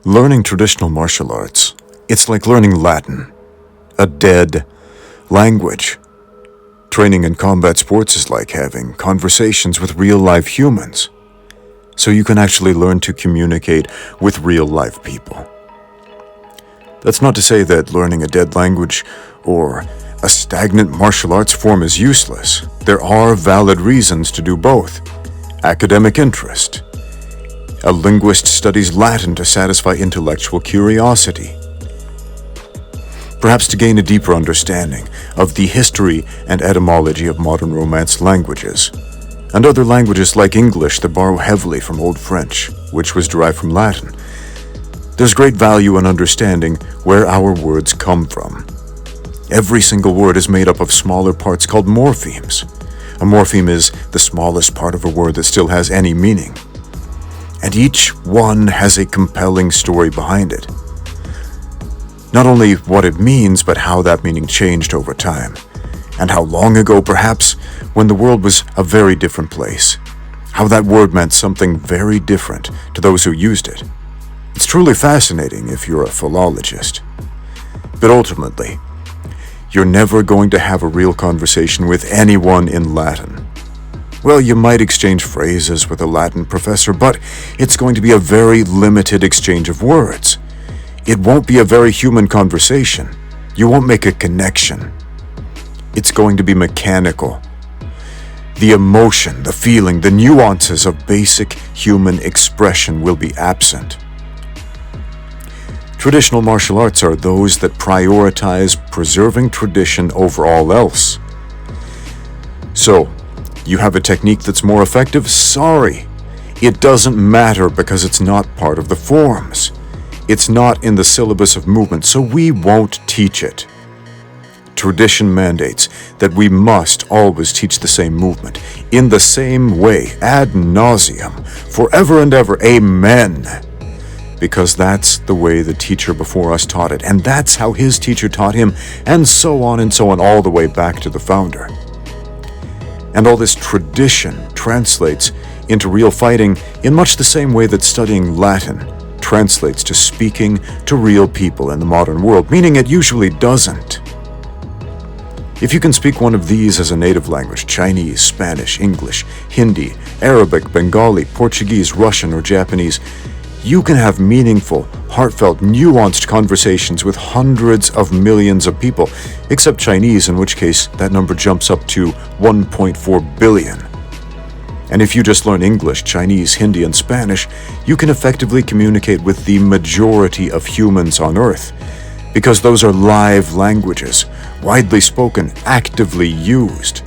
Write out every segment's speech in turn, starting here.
Learning traditional martial arts, it's like learning Latin, a dead language. Training in combat sports is like having conversations with real-life humans, so you can actually learn to communicate with real-life people. That's not to say that learning a dead language or a stagnant martial arts form is useless. There are valid reasons to do both. Academic interest. A linguist studies Latin to satisfy intellectual curiosity. Perhaps to gain a deeper understanding of the history and etymology of modern Romance languages, and other languages like English that borrow heavily from Old French, which was derived from Latin. There's great value in understanding where our words come from. Every single word is made up of smaller parts called morphemes. A morpheme is the smallest part of a word that still has any meaning. And each one has a compelling story behind it. Not only what it means, but how that meaning changed over time. And how long ago, perhaps, when the world was a very different place. How that word meant something very different to those who used it. It's truly fascinating if you're a philologist. But ultimately, you're never going to have a real conversation with anyone in Latin. Well, you might exchange phrases with a Latin professor, but it's going to be a very limited exchange of words. It won't be a very human conversation. You won't make a connection. It's going to be mechanical. The emotion, the feeling, the nuances of basic human expression will be absent. Traditional martial arts are those that prioritize preserving tradition over all else. So, you have a technique that's more effective? Sorry. It doesn't matter because it's not part of the forms. It's not in the syllabus of movement, so we won't teach it. Tradition mandates that we must always teach the same movement, in the same way, ad nauseum, forever and ever, amen. Because that's the way the teacher before us taught it, and that's how his teacher taught him, and so on, all the way back to the founder. And all this tradition translates into real fighting in much the same way that studying Latin translates to speaking to real people in the modern world, meaning it usually doesn't. If you can speak one of these as a native language, Chinese, Spanish, English, Hindi, Arabic, Bengali, Portuguese, Russian, or Japanese, you can have meaningful, heartfelt, nuanced conversations with hundreds of millions of people, except Chinese, in which case that number jumps up to 1.4 billion. And if you just learn English, Chinese, Hindi, and Spanish, you can effectively communicate with the majority of humans on Earth, because those are live languages, widely spoken, actively used,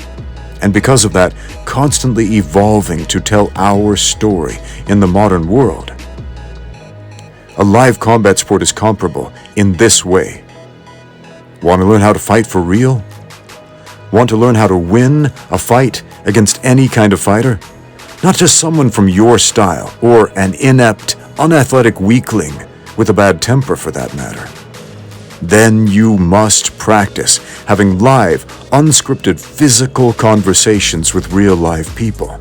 and because of that, constantly evolving to tell our story in the modern world. A live combat sport is comparable in this way. Want to learn how to fight for real? Want to learn how to win a fight against any kind of fighter? Not just someone from your style, or an inept, unathletic weakling with a bad temper for that matter. Then you must practice having live, unscripted, physical conversations with real live people.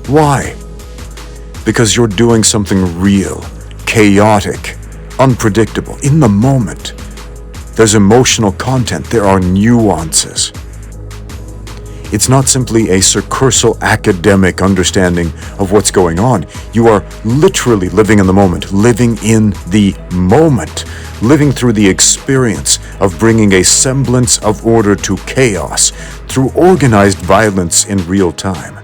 Why? Because you're doing something real, chaotic, unpredictable, in the moment. There's emotional content, there are nuances. It's not simply a circursal academic understanding of what's going on. You are literally living in the moment, living through the experience of bringing a semblance of order to chaos through organized violence in real time.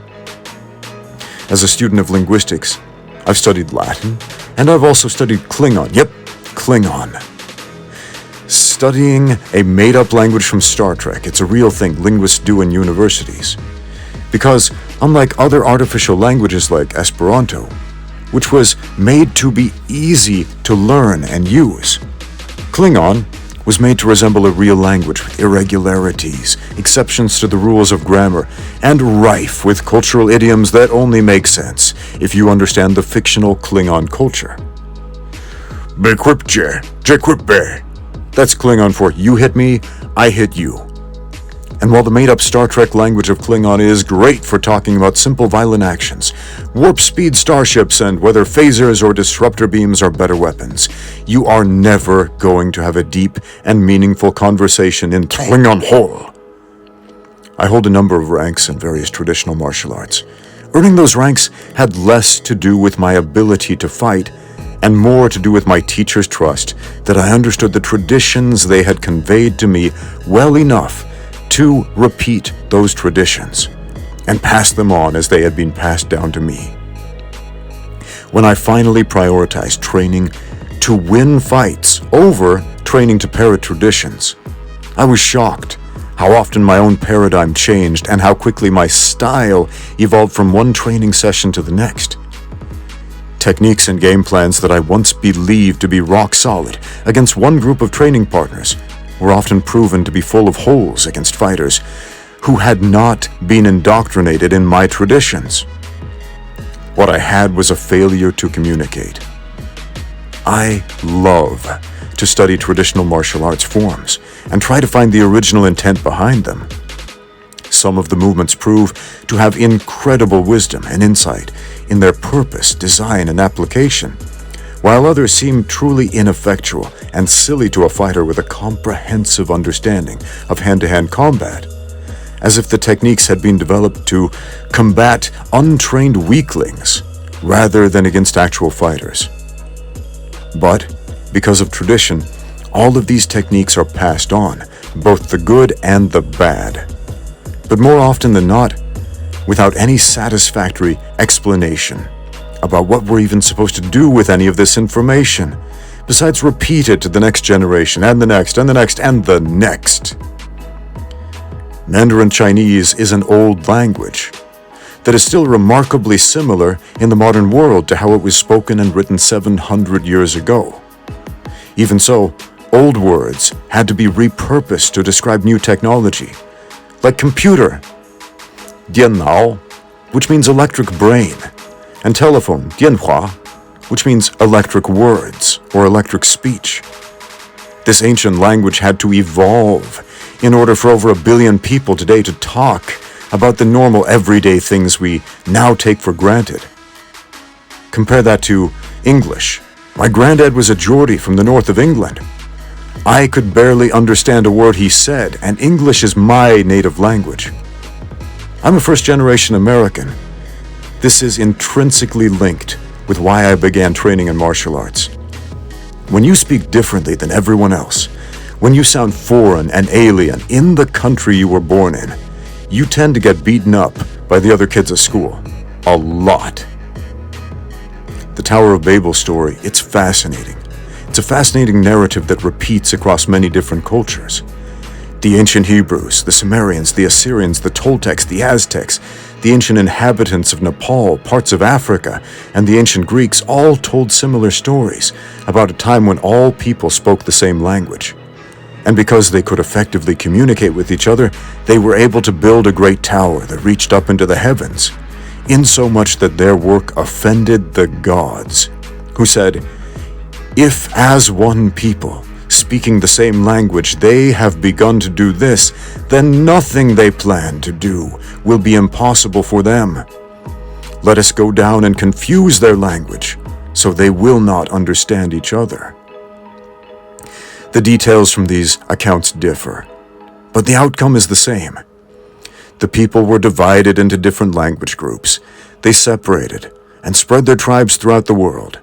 As a student of linguistics, I've studied Latin, and I've also studied Klingon. Yep, Klingon. Studying a made-up language from Star Trek, it's a real thing linguists do in universities. Because, unlike other artificial languages like Esperanto, which was made to be easy to learn and use, Klingon was made to resemble a real language with irregularities, exceptions to the rules of grammar, and rife with cultural idioms that only make sense if you understand the fictional Klingon culture. Bequipje, Jequipbe. That's Klingon for you hit me, I hit you. And while the made-up Star Trek language of Klingon is great for talking about simple violent actions, warp-speed starships and whether phasers or disruptor beams are better weapons, you are never going to have a deep and meaningful conversation in Klingon Hall. I hold a number of ranks in various traditional martial arts. Earning those ranks had less to do with my ability to fight and more to do with my teacher's trust that I understood the traditions they had conveyed to me well enough to repeat those traditions and pass them on as they had been passed down to me. When I finally prioritized training to win fights over training to parrot traditions, I was shocked how often my own paradigm changed and how quickly my style evolved from one training session to the next. Techniques and game plans that I once believed to be rock solid against one group of training partners were often proven to be full of holes against fighters who had not been indoctrinated in my traditions. What I had was a failure to communicate. I love to study traditional martial arts forms and try to find the original intent behind them. Some of the movements prove to have incredible wisdom and insight in their purpose, design, and application, while others seem truly ineffectual and silly to a fighter with a comprehensive understanding of hand-to-hand combat, as if the techniques had been developed to combat untrained weaklings rather than against actual fighters. But, because of tradition, all of these techniques are passed on, both the good and the bad. But more often than not, without any satisfactory explanation about what we're even supposed to do with any of this information, besides repeat it to the next generation, and the next, and the next, and the next. Mandarin Chinese is an old language that is still remarkably similar in the modern world to how it was spoken and written 700 years ago. Even so, old words had to be repurposed to describe new technology, like computer, 电脑, which means electric brain, and telephone, 电话, which means electric words or electric speech. This ancient language had to evolve in order for over 1 billion people today to talk about the normal everyday things we now take for granted. Compare that to English. My granddad was a Geordie from the north of England. I could barely understand a word he said, and English is my native language. I'm a first-generation American. This is intrinsically linked with why I began training in martial arts. When you speak differently than everyone else, when you sound foreign and alien in the country you were born in, you tend to get beaten up by the other kids at school. A lot. The Tower of Babel story, it's fascinating. It's a fascinating narrative that repeats across many different cultures. The ancient Hebrews, the Sumerians, the Assyrians, the Toltecs, the Aztecs, the ancient inhabitants of Nepal, parts of Africa, and the ancient Greeks all told similar stories about a time when all people spoke the same language. And because they could effectively communicate with each other, they were able to build a great tower that reached up into the heavens, insomuch that their work offended the gods, who said, "If as one people, speaking the same language, they have begun to do this, then nothing they plan to do will be impossible for them. Let us go down and confuse their language, so they will not understand each other." The details from these accounts differ, but the outcome is the same. The people were divided into different language groups. They separated and spread their tribes throughout the world.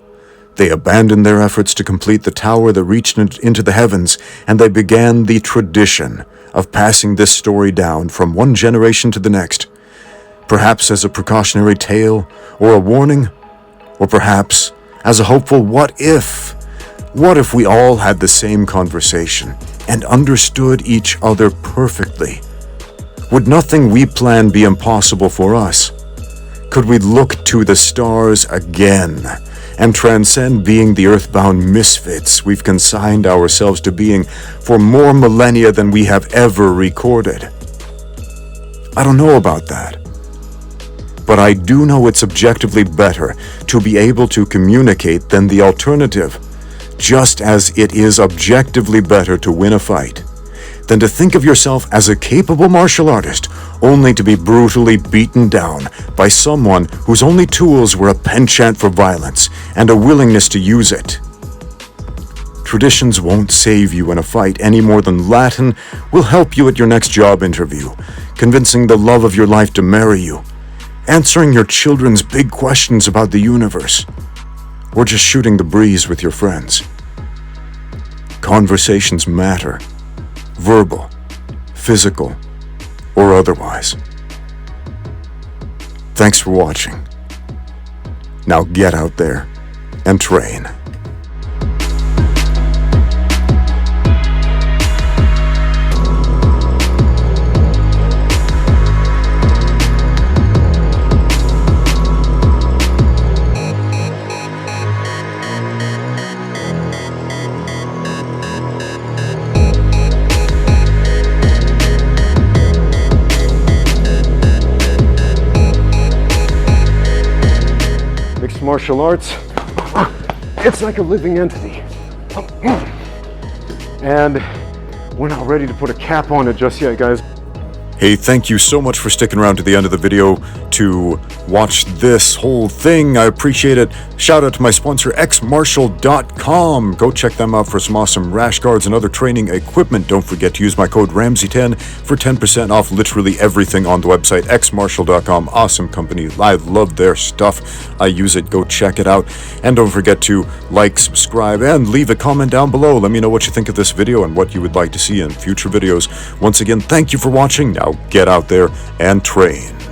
They abandoned their efforts to complete the tower that reached into the heavens, and they began the tradition of passing this story down from one generation to the next, perhaps as a precautionary tale or a warning, or perhaps as a hopeful what if. What if we all had the same conversation and understood each other perfectly? Would nothing we plan be impossible for us? Could we look to the stars again and transcend being the earthbound misfits we've consigned ourselves to being for more millennia than we have ever recorded? I don't know about that. But I do know it's objectively better to be able to communicate than the alternative, just as it is objectively better to win a fight than to think of yourself as a capable martial artist only to be brutally beaten down by someone whose only tools were a penchant for violence and a willingness to use it. Traditions won't save you in a fight any more than Latin will help you at your next job interview, convincing the love of your life to marry you, answering your children's big questions about the universe, or just shooting the breeze with your friends. Conversations matter, verbal, physical, or otherwise. Thanks for watching. Now get out there and train. Martial arts, it's like a living entity, and we're not ready to put a cap on it just yet, guys. Hey, thank you so much for sticking around to the end of the video to watch this whole thing. I appreciate it. Shout out to my sponsor, xmartial.com. Go check them out for some awesome rash guards and other training equipment. Don't forget to use my code Ramsey10 for 10% off literally everything on the website, xmartial.com. Awesome company. I love their stuff. I use it. Go check it out. And don't forget to like, subscribe, and leave a comment down below. Let me know what you think of this video and what you would like to see in future videos. Once again, thank you for watching. Now get out there and train.